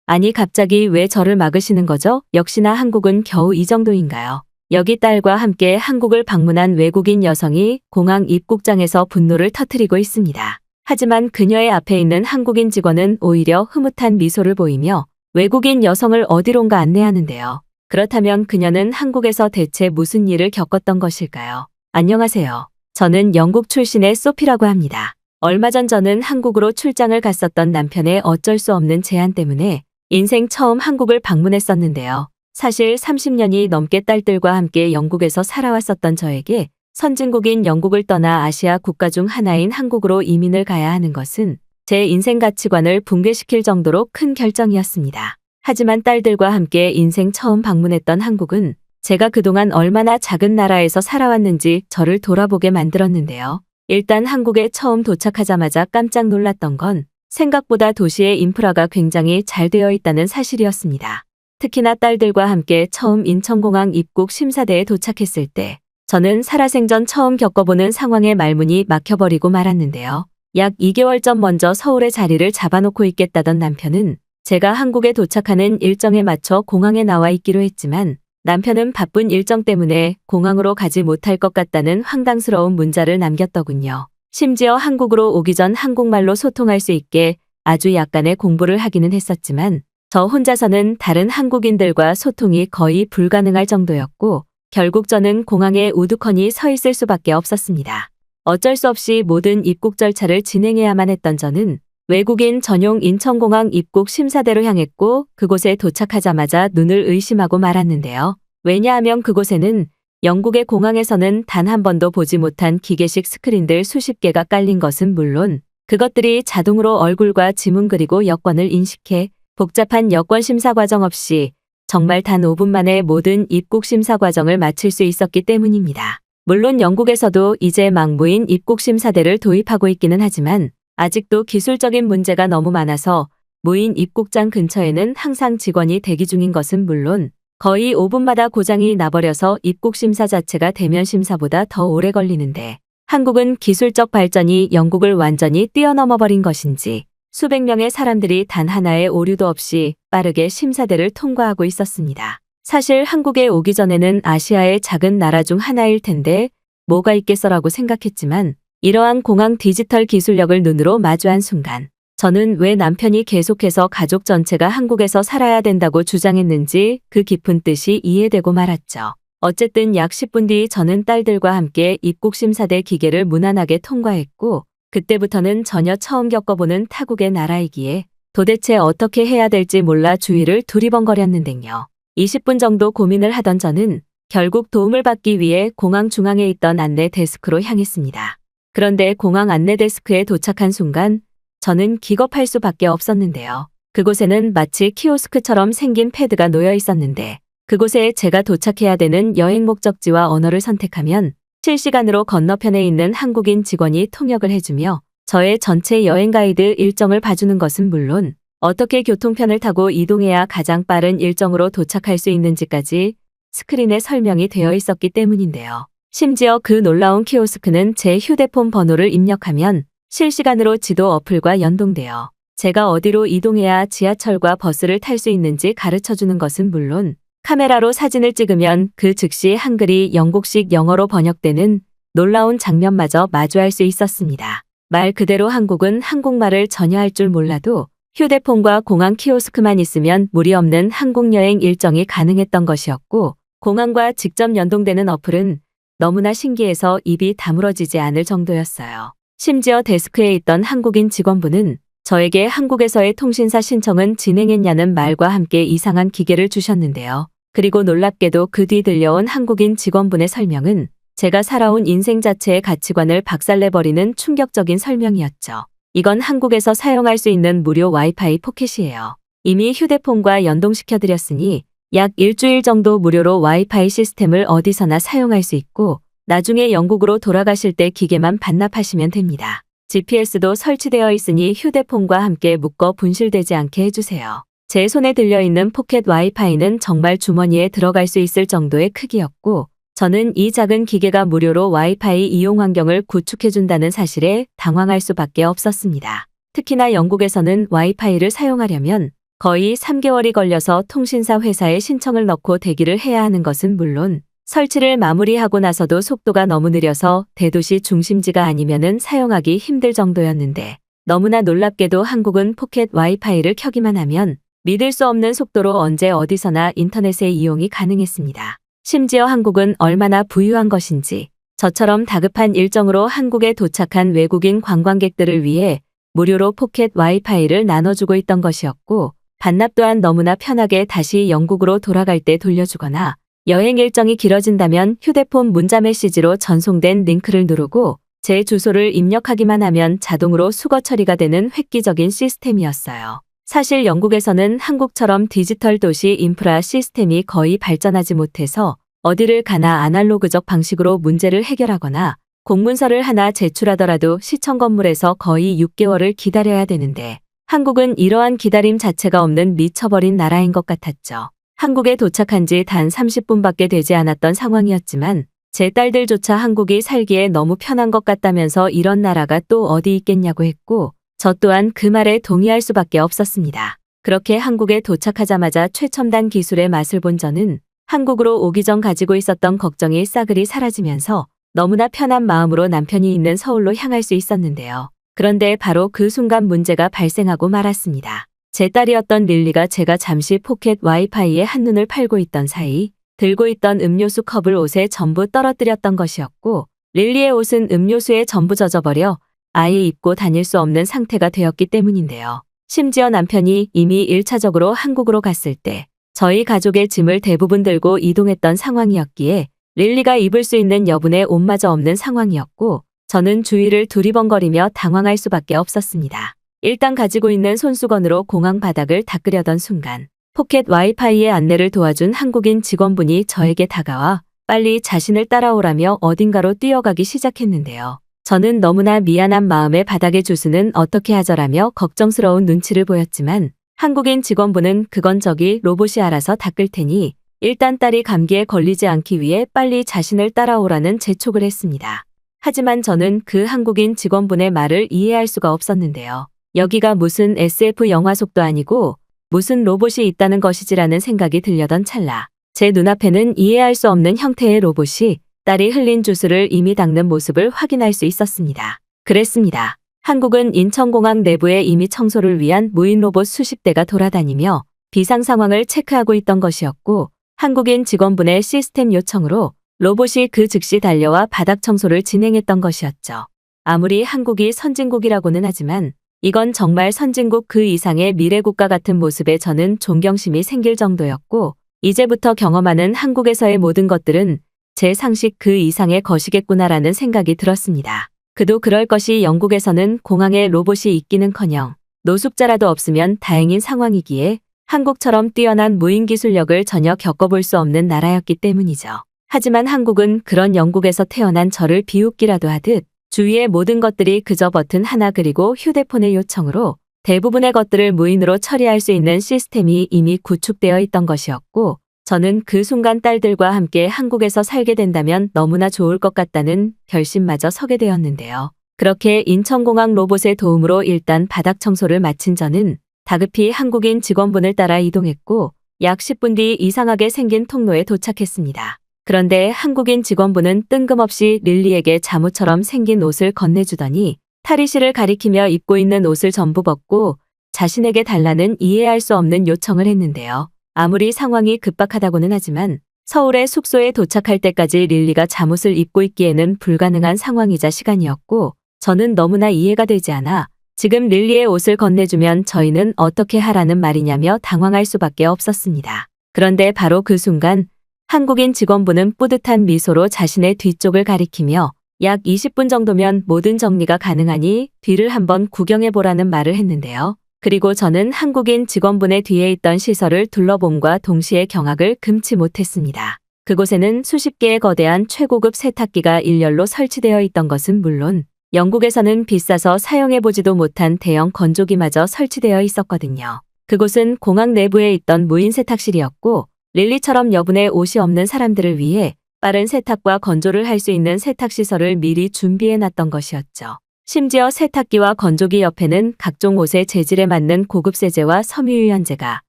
아니 갑자기 왜 저를 막으시는 거죠? 역시나 한국은 겨우 이 정도인가요? 여기 딸과 함께 한국을 방문한 외국인 여성이 공항 입국장에서 분노를 터뜨리고 있습니다. 하지만 그녀의 앞에 있는 한국인 직원은 오히려 흐뭇한 미소를 보이며 외국인 여성을 어디론가 안내하는데요. 그렇다면 그녀는 한국에서 대체 무슨 일을 겪었던 것일까요? 안녕하세요. 저는 영국 출신의 소피라고 합니다. 얼마 전 저는 한국으로 출장을 갔었던 남편의 어쩔 수 없는 제안 때문에 인생 처음 한국을 방문했었는데요. 사실 30년이 넘게 딸들과 함께 영국에서 살아왔었던 저에게 선진국인 영국을 떠나 아시아 국가 중 하나인 한국으로 이민을 가야 하는 것은 제 인생 가치관을 붕괴시킬 정도로 큰 결정이었습니다. 하지만 딸들과 함께 인생 처음 방문했던 한국은 제가 그동안 얼마나 작은 나라에서 살아왔는지 저를 돌아보게 만들었는데요. 일단 한국에 처음 도착하자마자 깜짝 놀랐던 건 생각보다 도시의 인프라가 굉장히 잘 되어 있다는 사실이었습니다. 특히나 딸들과 함께 처음 인천공항 입국 심사대에 도착했을 때 저는 살아생전 처음 겪어보는 상황에 말문이 막혀버리고 말았는데요. 약 2개월 전 먼저 서울에 자리를 잡아놓고 있겠다던 남편은 제가 한국에 도착하는 일정에 맞춰 공항에 나와 있기로 했지만 남편은 바쁜 일정 때문에 공항으로 가지 못할 것 같다는 황당스러운 문자를 남겼더군요. 심지어 한국으로 오기 전 한국말로 소통할 수 있게 아주 약간의 공부를 하기는 했었지만 저 혼자서는 다른 한국인들과 소통이 거의 불가능할 정도였고 결국 저는 공항에 우두커니 서 있을 수밖에 없었습니다. 어쩔 수 없이 모든 입국 절차를 진행해야만 했던 저는 외국인 전용 인천공항 입국 심사대로 향했고 그곳에 도착하자마자 눈을 의심하고 말았는데요. 왜냐하면 그곳에는 영국의 공항에서는 단 한 번도 보지 못한 기계식 스크린들 수십 개가 깔린 것은 물론 그것들이 자동으로 얼굴과 지문 그리고 여권을 인식해 복잡한 여권 심사 과정 없이 정말 단 5분 만에 모든 입국 심사 과정을 마칠 수 있었기 때문입니다. 물론 영국에서도 이제 막 무인 입국 심사대를 도입하고 있기는 하지만 아직도 기술적인 문제가 너무 많아서 무인 입국장 근처에는 항상 직원이 대기 중인 것은 물론 거의 5분마다 고장이 나버려서 입국 심사 자체가 대면 심사보다 더 오래 걸리는데 한국은 기술적 발전이 영국을 완전히 뛰어넘어 버린 것인지 수백 명의 사람들이 단 하나의 오류도 없이 빠르게 심사대를 통과하고 있었습니다. 사실 한국에 오기 전에는 아시아의 작은 나라 중 하나일 텐데 뭐가 있겠어라고 생각했지만 이러한 공항 디지털 기술력을 눈으로 마주한 순간 저는 왜 남편이 계속해서 가족 전체가 한국에서 살아야 된다고 주장했는지 그 깊은 뜻이 이해되고 말았죠. 어쨌든 약 10분 뒤 저는 딸들과 함께 입국심사대 기계를 무난하게 통과했고 그때부터는 전혀 처음 겪어보는 타국의 나라이기에 도대체 어떻게 해야 될지 몰라 주위를 두리번거렸는데요. 20분 정도 고민을 하던 저는 결국 도움을 받기 위해 공항 중앙에 있던 안내 데스크로 향했습니다. 그런데 공항 안내 데스크에 도착한 순간 저는 기겁할 수밖에 없었는데요. 그곳에는 마치 키오스크처럼 생긴 패드가 놓여 있었는데 그곳에 제가 도착해야 되는 여행 목적지와 언어를 선택하면 실시간으로 건너편에 있는 한국인 직원이 통역을 해주며 저의 전체 여행 가이드 일정을 봐주는 것은 물론 어떻게 교통편을 타고 이동해야 가장 빠른 일정으로 도착할 수 있는지까지 스크린에 설명이 되어 있었기 때문인데요. 심지어 그 놀라운 키오스크는 제 휴대폰 번호를 입력하면 실시간으로 지도 어플과 연동되어 제가 어디로 이동해야 지하철과 버스를 탈 수 있는지 가르쳐주는 것은 물론 카메라로 사진을 찍으면 그 즉시 한글이 영국식 영어로 번역되는 놀라운 장면마저 마주할 수 있었습니다. 말 그대로 한국은 한국말을 전혀 할 줄 몰라도 휴대폰과 공항 키오스크만 있으면 무리 없는 한국 여행 일정이 가능했던 것이었고 공항과 직접 연동되는 어플은 너무나 신기해서 입이 다물어지지 않을 정도였어요. 심지어 데스크에 있던 한국인 직원분은 저에게 한국에서의 통신사 신청은 진행했냐는 말과 함께 이상한 기계를 주셨는데요. 그리고 놀랍게도 그 뒤 들려온 한국인 직원분의 설명은 제가 살아온 인생 자체의 가치관을 박살내버리는 충격적인 설명이었죠. 이건 한국에서 사용할 수 있는 무료 와이파이 포켓이에요. 이미 휴대폰과 연동시켜드렸으니 약 일주일 정도 무료로 와이파이 시스템을 어디서나 사용할 수 있고 나중에 영국으로 돌아가실 때 기계만 반납하시면 됩니다. GPS도 설치되어 있으니 휴대폰과 함께 묶어 분실되지 않게 해주세요. 제 손에 들려있는 포켓 와이파이는 정말 주머니에 들어갈 수 있을 정도의 크기였고 저는 이 작은 기계가 무료로 와이파이 이용 환경을 구축해준다는 사실에 당황할 수밖에 없었습니다. 특히나 영국에서는 와이파이를 사용하려면 거의 3개월이 걸려서 통신사 회사에 신청을 넣고 대기를 해야 하는 것은 물론 설치를 마무리하고 나서도 속도가 너무 느려서 대도시 중심지가 아니면은 사용하기 힘들 정도였는데 너무나 놀랍게도 한국은 포켓 와이파이를 켜기만 하면 믿을 수 없는 속도로 언제 어디서나 인터넷의 이용이 가능했습니다. 심지어 한국은 얼마나 부유한 것인지 저처럼 다급한 일정으로 한국에 도착한 외국인 관광객들을 위해 무료로 포켓 와이파이를 나눠주고 있던 것이었고 반납 또한 너무나 편하게 다시 영국으로 돌아갈 때 돌려주거나 여행 일정이 길어진다면 휴대폰 문자 메시지로 전송된 링크를 누르고 제 주소를 입력하기만 하면 자동으로 수거 처리가 되는 획기적인 시스템이었어요. 사실 영국에서는 한국처럼 디지털 도시 인프라 시스템이 거의 발전하지 못해서 어디를 가나 아날로그적 방식으로 문제를 해결하거나 공문서를 하나 제출하더라도 시청 건물에서 거의 6개월을 기다려야 되는데 한국은 이러한 기다림 자체가 없는 미쳐버린 나라인 것 같았죠. 한국에 도착한 지 단 30분밖에 되지 않았던 상황이었지만 제 딸들조차 한국이 살기에 너무 편한 것 같다면서 이런 나라가 또 어디 있겠냐고 했고 저 또한 그 말에 동의할 수밖에 없었습니다. 그렇게 한국에 도착하자마자 최첨단 기술의 맛을 본 저는 한국으로 오기 전 가지고 있었던 걱정이 싸그리 사라지면서 너무나 편한 마음으로 남편이 있는 서울로 향할 수 있었는데요. 그런데 바로 그 순간 문제가 발생하고 말았습니다. 제 딸이었던 릴리가 제가 잠시 포켓 와이파이에 한눈을 팔고 있던 사이 들고 있던 음료수 컵을 옷에 전부 떨어뜨렸던 것이었고 릴리의 옷은 음료수에 전부 젖어버려 아예 입고 다닐 수 없는 상태가 되었기 때문인데요. 심지어 남편이 이미 1차적으로 한국으로 갔을 때 저희 가족의 짐을 대부분 들고 이동했던 상황이었기에 릴리가 입을 수 있는 여분의 옷마저 없는 상황이었고 저는 주위를 두리번거리며 당황할 수밖에 없었습니다. 일단 가지고 있는 손수건으로 공항 바닥을 닦으려던 순간 포켓 와이파이의 안내를 도와준 한국인 직원분이 저에게 다가와 빨리 자신을 따라오라며 어딘가로 뛰어가기 시작했는데요. 저는 너무나 미안한 마음에 바닥의 주스는 어떻게 하저라며 걱정스러운 눈치를 보였지만 한국인 직원분은 그건 저기 로봇이 알아서 닦을 테니 일단 딸이 감기에 걸리지 않기 위해 빨리 자신을 따라오라는 재촉을 했습니다. 하지만 저는 그 한국인 직원분의 말을 이해할 수가 없었는데요. 여기가 무슨 SF 영화 속도 아니고 무슨 로봇이 있다는 것이지라는 생각이 들려던 찰나 제 눈앞에는 이해할 수 없는 형태의 로봇이 딸이 흘린 주스를 이미 닦는 모습을 확인할 수 있었습니다. 그랬습니다. 한국은 인천공항 내부에 이미 청소를 위한 무인 로봇 수십 대가 돌아다니며 비상 상황을 체크하고 있던 것이었고 한국인 직원분의 시스템 요청으로 로봇이 그 즉시 달려와 바닥 청소를 진행했던 것이었죠. 아무리 한국이 선진국이라고는 하지만 이건 정말 선진국 그 이상의 미래국가 같은 모습에 저는 존경심이 생길 정도였고 이제부터 경험하는 한국에서의 모든 것들은 제 상식 그 이상의 것이겠구나라는 생각이 들었습니다. 그도 그럴 것이 영국에서는 공항에 로봇이 있기는커녕 노숙자라도 없으면 다행인 상황이기에 한국처럼 뛰어난 무인 기술력을 전혀 겪어볼 수 없는 나라였기 때문이죠. 하지만 한국은 그런 영국에서 태어난 저를 비웃기라도 하듯 주위의 모든 것들이 그저 버튼 하나 그리고 휴대폰의 요청으로 대부분의 것들을 무인으로 처리할 수 있는 시스템이 이미 구축되어 있던 것이었고 저는 그 순간 딸들과 함께 한국에서 살게 된다면 너무나 좋을 것 같다는 결심마저 서게 되었는데요. 그렇게 인천공항 로봇의 도움으로 일단 바닥 청소를 마친 저는 다급히 한국인 직원분을 따라 이동했고 약 10분 뒤 이상하게 생긴 통로에 도착했습니다. 그런데 한국인 직원분은 뜬금없이 릴리에게 자무처럼 생긴 옷을 건네주더니 탈의실을 가리키며 입고 있는 옷을 전부 벗고 자신에게 달라는 이해할 수 없는 요청을 했는데요. 아무리 상황이 급박하다고는 하지만 서울의 숙소에 도착할 때까지 릴리가 잠옷을 입고 있기에는 불가능한 상황이자 시간이었고 저는 너무나 이해가 되지 않아 지금 릴리의 옷을 건네주면 저희는 어떻게 하라는 말이냐며 당황할 수밖에 없었습니다. 그런데 바로 그 순간 한국인 직원분은 뿌듯한 미소로 자신의 뒤쪽을 가리키며 약 20분 정도면 모든 정리가 가능하니 뒤를 한번 구경해보라는 말을 했는데요. 그리고 저는 한국인 직원분의 뒤에 있던 시설을 둘러봄과 동시에 경악을 금치 못했습니다. 그곳에는 수십 개의 거대한 최고급 세탁기가 일렬로 설치되어 있던 것은 물론 영국에서는 비싸서 사용해보지도 못한 대형 건조기마저 설치되어 있었거든요. 그곳은 공항 내부에 있던 무인 세탁실이었고 릴리처럼 여분의 옷이 없는 사람들을 위해 빠른 세탁과 건조를 할 수 있는 세탁시설을 미리 준비해놨던 것이었죠. 심지어 세탁기와 건조기 옆에는 각종 옷의 재질에 맞는 고급 세제와 섬유유연제가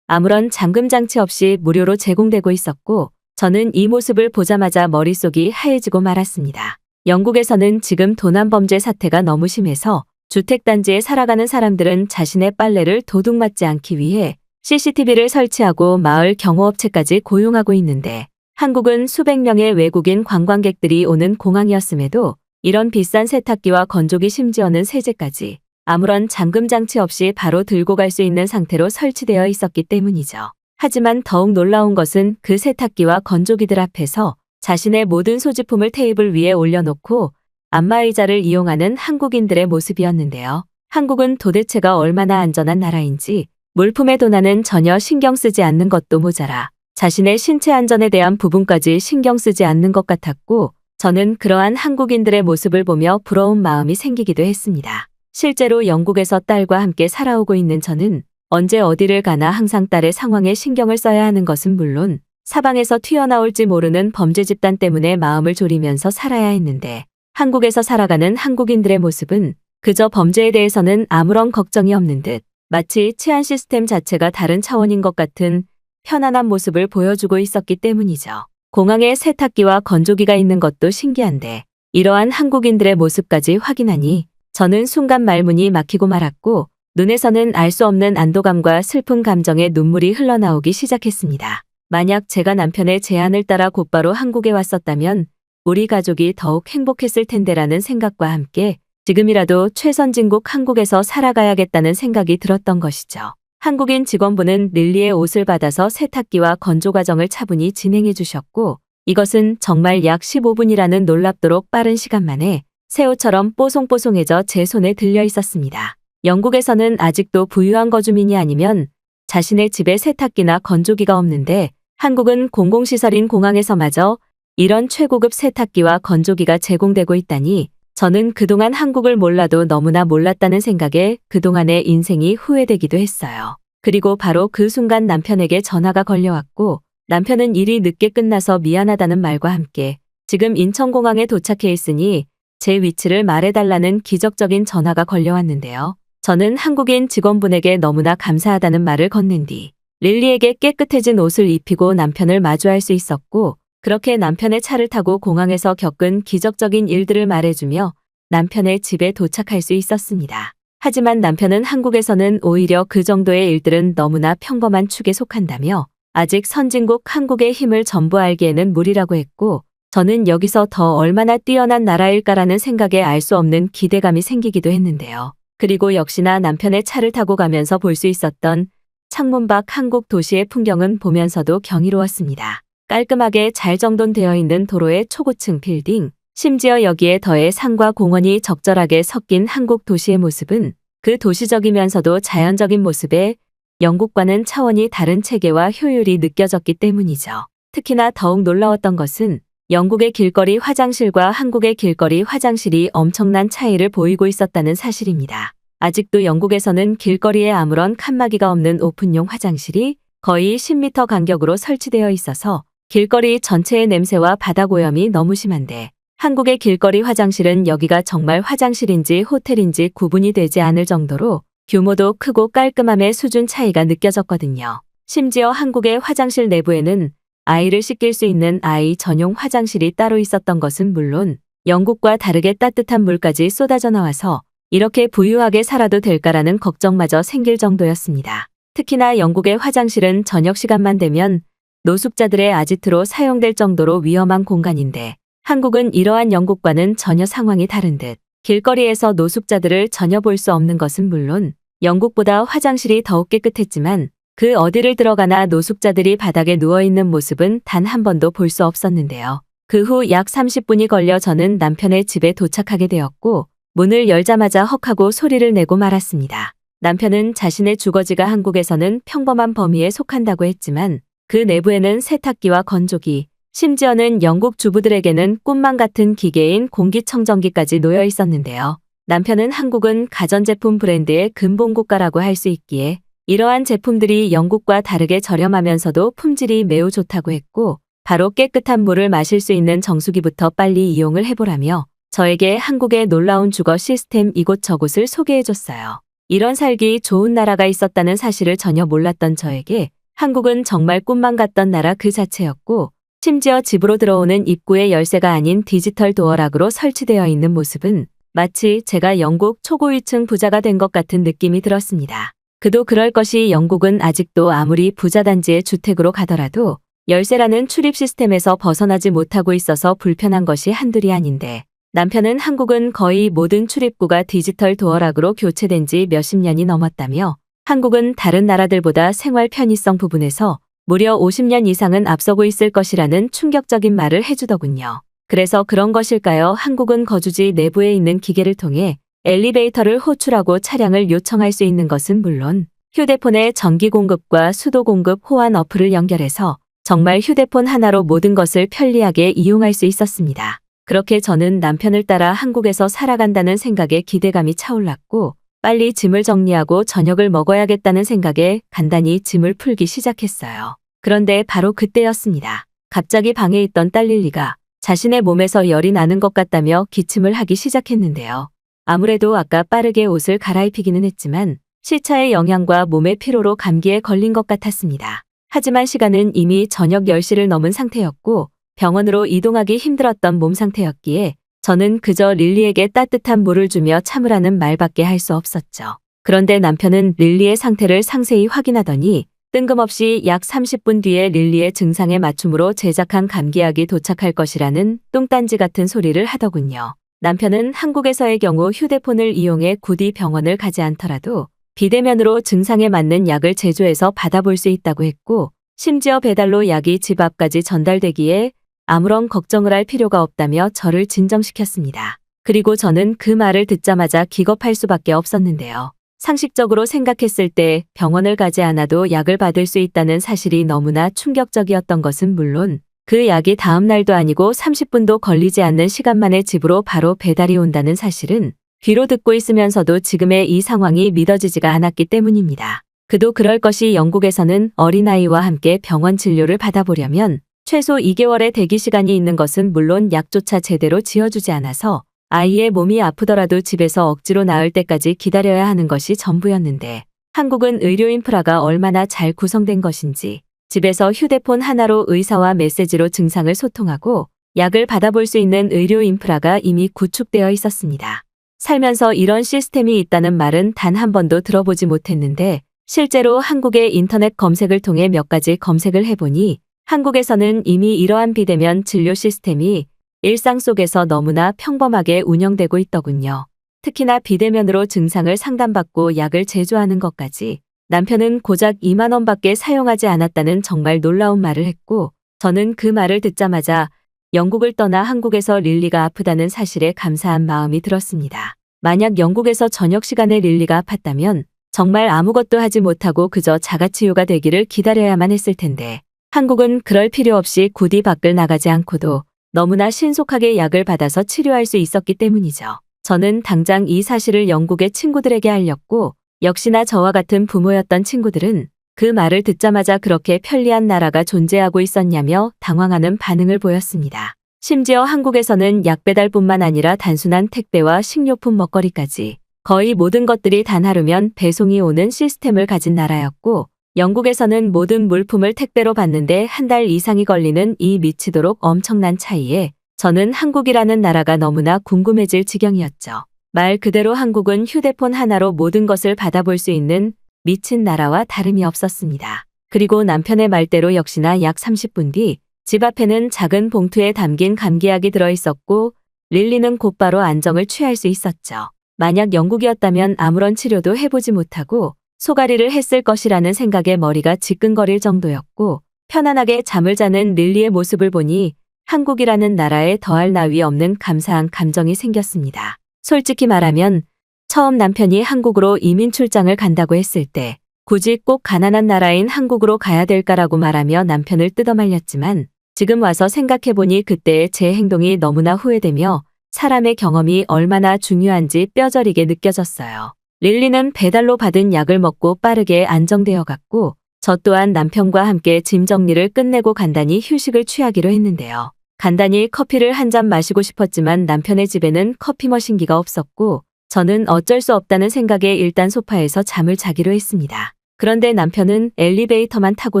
아무런 잠금 장치 없이 무료로 제공되고 있었고, 저는 이 모습을 보자마자 머릿속이 하얘지고 말았습니다. 영국에서는 지금 도난범죄 사태가 너무 심해서 주택단지에 살아가는 사람들은 자신의 빨래를 도둑맞지 않기 위해 CCTV를 설치하고 마을 경호업체까지 고용하고 있는데, 한국은 수백 명의 외국인 관광객들이 오는 공항이었음에도 이런 비싼 세탁기와 건조기 심지어는 세제까지 아무런 잠금 장치 없이 바로 들고 갈 수 있는 상태로 설치되어 있었기 때문이죠. 하지만 더욱 놀라운 것은 그 세탁기와 건조기들 앞에서 자신의 모든 소지품을 테이블 위에 올려놓고 안마의자를 이용하는 한국인들의 모습이었는데요. 한국은 도대체가 얼마나 안전한 나라인지 물품의 도난은 전혀 신경 쓰지 않는 것도 모자라 자신의 신체 안전에 대한 부분까지 신경 쓰지 않는 것 같았고, 저는 그러한 한국인들의 모습을 보며 부러운 마음이 생기기도 했습니다. 실제로 영국에서 딸과 함께 살아오고 있는 저는 언제 어디를 가나 항상 딸의 상황에 신경을 써야 하는 것은 물론 사방에서 튀어나올지 모르는 범죄 집단 때문에 마음을 졸이면서 살아야 했는데, 한국에서 살아가는 한국인들의 모습은 그저 범죄에 대해서는 아무런 걱정이 없는 듯 마치 치안 시스템 자체가 다른 차원인 것 같은 편안한 모습을 보여주고 있었기 때문이죠. 공항에 세탁기와 건조기가 있는 것도 신기한데 이러한 한국인들의 모습까지 확인하니 저는 순간 말문이 막히고 말았고, 눈에서는 알 수 없는 안도감과 슬픈 감정의 눈물이 흘러나오기 시작했습니다. 만약 제가 남편의 제안을 따라 곧바로 한국에 왔었다면 우리 가족이 더욱 행복했을 텐데라는 생각과 함께 지금이라도 최선진국 한국에서 살아가야겠다는 생각이 들었던 것이죠. 한국인 직원분은 릴리의 옷을 받아서 세탁기와 건조 과정을 차분히 진행해 주셨고, 이것은 정말 약 15분이라는 놀랍도록 빠른 시간 만에 새우처럼 뽀송뽀송해져 제 손에 들려 있었습니다. 영국에서는 아직도 부유한 거주민이 아니면 자신의 집에 세탁기나 건조기가 없는데, 한국은 공공시설인 공항에서마저 이런 최고급 세탁기와 건조기가 제공되고 있다니 저는 그동안 한국을 몰라도 너무나 몰랐다는 생각에 그동안의 인생이 후회되기도 했어요. 그리고 바로 그 순간 남편에게 전화가 걸려왔고, 남편은 일이 늦게 끝나서 미안하다는 말과 함께 지금 인천공항에 도착해 있으니 제 위치를 말해달라는 기적적인 전화가 걸려왔는데요. 저는 한국인 직원분에게 너무나 감사하다는 말을 건넨 뒤 릴리에게 깨끗해진 옷을 입히고 남편을 마주할 수 있었고, 그렇게 남편의 차를 타고 공항에서 겪은 기적적인 일들을 말해주며 남편의 집에 도착할 수 있었습니다. 하지만 남편은 한국에서는 오히려 그 정도의 일들은 너무나 평범한 축에 속한다며 아직 선진국 한국의 힘을 전부 알기에는 무리라고 했고, 저는 여기서 더 얼마나 뛰어난 나라일까라는 생각에 알 수 없는 기대감이 생기기도 했는데요. 그리고 역시나 남편의 차를 타고 가면서 볼 수 있었던 창문 밖 한국 도시의 풍경은 보면서도 경이로웠습니다. 깔끔하게 잘 정돈되어 있는 도로의 초고층 빌딩, 심지어 여기에 더해 산과 공원이 적절하게 섞인 한국 도시의 모습은 그 도시적이면서도 자연적인 모습에 영국과는 차원이 다른 체계와 효율이 느껴졌기 때문이죠. 특히나 더욱 놀라웠던 것은 영국의 길거리 화장실과 한국의 길거리 화장실이 엄청난 차이를 보이고 있었다는 사실입니다. 아직도 영국에서는 길거리에 아무런 칸막이가 없는 오픈용 화장실이 거의 10m 간격으로 설치되어 있어서 길거리 전체의 냄새와 바닥 오염이 너무 심한데, 한국의 길거리 화장실은 여기가 정말 화장실인지 호텔인지 구분이 되지 않을 정도로 규모도 크고 깔끔함의 수준 차이가 느껴졌거든요. 심지어 한국의 화장실 내부에는 아이를 씻길 수 있는 아이 전용 화장실이 따로 있었던 것은 물론 영국과 다르게 따뜻한 물까지 쏟아져 나와서 이렇게 부유하게 살아도 될까라는 걱정마저 생길 정도였습니다. 특히나 영국의 화장실은 저녁 시간만 되면 노숙자들의 아지트로 사용될 정도로 위험한 공간인데, 한국은 이러한 영국과는 전혀 상황이 다른 듯 길거리에서 노숙자들을 전혀 볼 수 없는 것은 물론 영국보다 화장실이 더욱 깨끗했지만 그 어디를 들어가나 노숙자들이 바닥에 누워있는 모습은 단 한 번도 볼 수 없었는데요. 그 후 약 30분이 걸려 저는 남편의 집에 도착하게 되었고, 문을 열자마자 헉하고 소리를 내고 말았습니다. 남편은 자신의 주거지가 한국에서는 평범한 범위에 속한다고 했지만 그 내부에는 세탁기와 건조기, 심지어는 영국 주부들에게는 꿈만 같은 기계인 공기청정기까지 놓여 있었는데요. 남편은 한국은 가전제품 브랜드의 근본국가라고 할 수 있기에 이러한 제품들이 영국과 다르게 저렴하면서도 품질이 매우 좋다고 했고, 바로 깨끗한 물을 마실 수 있는 정수기부터 빨리 이용을 해보라며 저에게 한국의 놀라운 주거 시스템 이곳저곳을 소개해줬어요. 이런 살기 좋은 나라가 있었다는 사실을 전혀 몰랐던 저에게 한국은 정말 꿈만 같던 나라 그 자체였고, 심지어 집으로 들어오는 입구의 열쇠가 아닌 디지털 도어락으로 설치되어 있는 모습은 마치 제가 영국 초고위층 부자가 된 것 같은 느낌이 들었습니다. 그도 그럴 것이 영국은 아직도 아무리 부자 단지의 주택으로 가더라도 열쇠라는 출입 시스템에서 벗어나지 못하고 있어서 불편한 것이 한둘이 아닌데, 남편은 한국은 거의 모든 출입구가 디지털 도어락으로 교체된 지 몇십 년이 넘었다며 한국은 다른 나라들보다 생활 편의성 부분에서 무려 50년 이상은 앞서고 있을 것이라는 충격적인 말을 해주더군요. 그래서 그런 것일까요? 한국은 거주지 내부에 있는 기계를 통해 엘리베이터를 호출하고 차량을 요청할 수 있는 것은 물론 휴대폰의 전기 공급과 수도 공급 호환 어플을 연결해서 정말 휴대폰 하나로 모든 것을 편리하게 이용할 수 있었습니다. 그렇게 저는 남편을 따라 한국에서 살아간다는 생각에 기대감이 차올랐고, 빨리 짐을 정리하고 저녁을 먹어야겠다는 생각에 간단히 짐을 풀기 시작했어요. 그런데 바로 그때였습니다. 갑자기 방에 있던 딸 릴리가 자신의 몸에서 열이 나는 것 같다며 기침을 하기 시작했는데요. 아무래도 아까 빠르게 옷을 갈아입히기는 했지만 시차의 영향과 몸의 피로로 감기에 걸린 것 같았습니다. 하지만 시간은 이미 저녁 10시를 넘은 상태였고 병원으로 이동하기 힘들었던 몸 상태였기에 저는 그저 릴리에게 따뜻한 물을 주며 참으라는 말밖에 할 수 없었죠. 그런데 남편은 릴리의 상태를 상세히 확인하더니 뜬금없이 약 30분 뒤에 릴리의 증상에 맞춤으로 제작한 감기약이 도착할 것이라는 뚱딴지 같은 소리를 하더군요. 남편은 한국에서의 경우 휴대폰을 이용해 굳이 병원을 가지 않더라도 비대면으로 증상에 맞는 약을 제조해서 받아볼 수 있다고 했고, 심지어 배달로 약이 집 앞까지 전달되기에 아무런 걱정을 할 필요가 없다며 저를 진정시켰습니다. 그리고 저는 그 말을 듣자마자 기겁할 수밖에 없었는데요. 상식적으로 생각했을 때 병원을 가지 않아도 약을 받을 수 있다는 사실이 너무나 충격적이었던 것은 물론 그 약이 다음 날도 아니고 30분도 걸리지 않는 시간 만에 집으로 바로 배달이 온다는 사실은 귀로 듣고 있으면서도 지금의 이 상황이 믿어지지가 않았기 때문입니다. 그도 그럴 것이 영국에서는 어린아이와 함께 병원 진료를 받아보려면 최소 2개월의 대기 시간이 있는 것은 물론 약조차 제대로 지어주지 않아서 아이의 몸이 아프더라도 집에서 억지로 나을 때까지 기다려야 하는 것이 전부였는데, 한국은 의료 인프라가 얼마나 잘 구성된 것인지 집에서 휴대폰 하나로 의사와 메시지로 증상을 소통하고 약을 받아볼 수 있는 의료 인프라가 이미 구축되어 있었습니다. 살면서 이런 시스템이 있다는 말은 단 한 번도 들어보지 못했는데, 실제로 한국의 인터넷 검색을 통해 몇 가지 검색을 해보니 한국에서는 이미 이러한 비대면 진료 시스템이 일상 속에서 너무나 평범하게 운영되고 있더군요. 특히나 비대면으로 증상을 상담받고 약을 제조하는 것까지 남편은 고작 2만 원밖에 사용하지 않았다는 정말 놀라운 말을 했고, 저는 그 말을 듣자마자 영국을 떠나 한국에서 릴리가 아프다는 사실에 감사한 마음이 들었습니다. 만약 영국에서 저녁 시간에 릴리가 아팠다면 정말 아무것도 하지 못하고 그저 자가치유가 되기를 기다려야만 했을 텐데, 한국은 그럴 필요 없이 굳이 밖을 나가지 않고도 너무나 신속하게 약을 받아서 치료할 수 있었기 때문이죠. 저는 당장 이 사실을 영국의 친구들에게 알렸고, 역시나 저와 같은 부모였던 친구들은 그 말을 듣자마자 그렇게 편리한 나라가 존재하고 있었냐며 당황하는 반응을 보였습니다. 심지어 한국에서는 약 배달뿐만 아니라 단순한 택배와 식료품 먹거리까지 거의 모든 것들이 단 하루면 배송이 오는 시스템을 가진 나라였고, 영국에서는 모든 물품을 택배로 받는데 한 달 이상이 걸리는 이 미치도록 엄청난 차이에 저는 한국이라는 나라가 너무나 궁금해질 지경이었죠. 말 그대로 한국은 휴대폰 하나로 모든 것을 받아볼 수 있는 미친 나라와 다름이 없었습니다. 그리고 남편의 말대로 역시나 약 30분 뒤 집 앞에는 작은 봉투에 담긴 감기약이 들어있었고, 릴리는 곧바로 안정을 취할 수 있었죠. 만약 영국이었다면 아무런 치료도 해보지 못하고 소가리를 했을 것이라는 생각에 머리가 지끈거릴 정도였고, 편안하게 잠을 자는 릴리의 모습을 보니 한국이라는 나라에 더할 나위 없는 감사한 감정이 생겼습니다. 솔직히 말하면 처음 남편이 한국으로 이민 출장을 간다고 했을 때 굳이 꼭 가난한 나라인 한국으로 가야 될까라고 말하며 남편을 뜯어말렸지만, 지금 와서 생각해보니 그때의 제 행동이 너무나 후회되며 사람의 경험이 얼마나 중요한지 뼈저리게 느껴졌어요. 릴리는 배달로 받은 약을 먹고 빠르게 안정되어 갔고, 저 또한 남편과 함께 짐 정리를 끝내고 간단히 휴식을 취하기로 했는데요. 간단히 커피를 한 잔 마시고 싶었지만 남편의 집에는 커피 머신기가 없었고 저는 어쩔 수 없다는 생각에 일단 소파에서 잠을 자기로 했습니다. 그런데 남편은 엘리베이터만 타고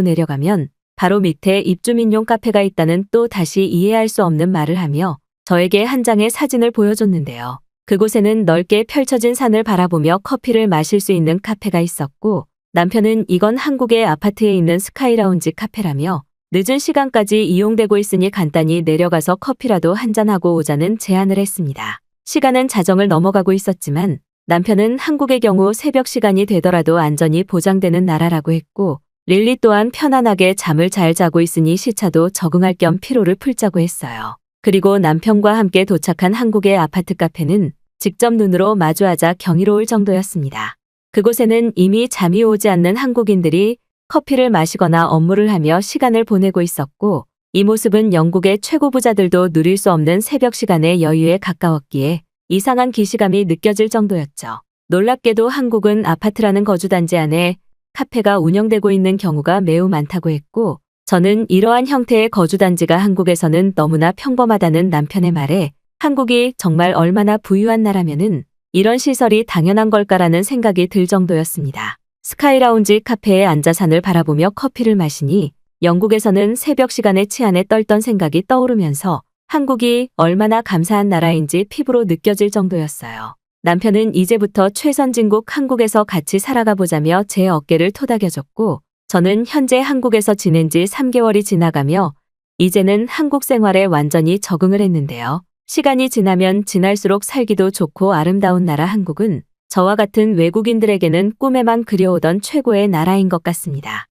내려가면 바로 밑에 입주민용 카페가 있다는 또 다시 이해할 수 없는 말을 하며 저에게 한 장의 사진을 보여줬는데요. 그곳에는 넓게 펼쳐진 산을 바라보며 커피를 마실 수 있는 카페가 있었고 남편은 이건 한국의 아파트에 있는 스카이라운지 카페라며 늦은 시간까지 이용되고 있으니 간단히 내려가서 커피라도 한잔하고 오자는 제안을 했습니다. 시간은 자정을 넘어가고 있었지만 남편은 한국의 경우 새벽 시간이 되더라도 안전이 보장되는 나라라고 했고 릴리 또한 편안하게 잠을 잘 자고 있으니 시차도 적응할 겸 피로를 풀자고 했어요. 그리고 남편과 함께 도착한 한국의 아파트 카페는 직접 눈으로 마주하자 경이로울 정도였습니다. 그곳에는 이미 잠이 오지 않는 한국인들이 커피를 마시거나 업무를 하며 시간을 보내고 있었고 이 모습은 영국의 최고 부자들도 누릴 수 없는 새벽 시간의 여유에 가까웠기에 이상한 기시감이 느껴질 정도였죠. 놀랍게도 한국은 아파트라는 거주단지 안에 카페가 운영되고 있는 경우가 매우 많다고 했고 저는 이러한 형태의 거주단지가 한국에서는 너무나 평범하다는 남편의 말에 한국이 정말 얼마나 부유한 나라면은 이런 시설이 당연한 걸까라는 생각이 들 정도였습니다. 스카이라운지 카페에 앉아 산을 바라보며 커피를 마시니 영국에서는 새벽 시간에 치안에 떨던 생각이 떠오르면서 한국이 얼마나 감사한 나라인지 피부로 느껴질 정도였어요. 남편은 이제부터 최선진국 한국에서 같이 살아가 보자며 제 어깨를 토닥여줬고 저는 현재 한국에서 지낸 지 3개월이 지나가며 이제는 한국 생활에 완전히 적응을 했는데요. 시간이 지나면 지날수록 살기도 좋고 아름다운 나라 한국은 저와 같은 외국인들에게는 꿈에만 그려오던 최고의 나라인 것 같습니다.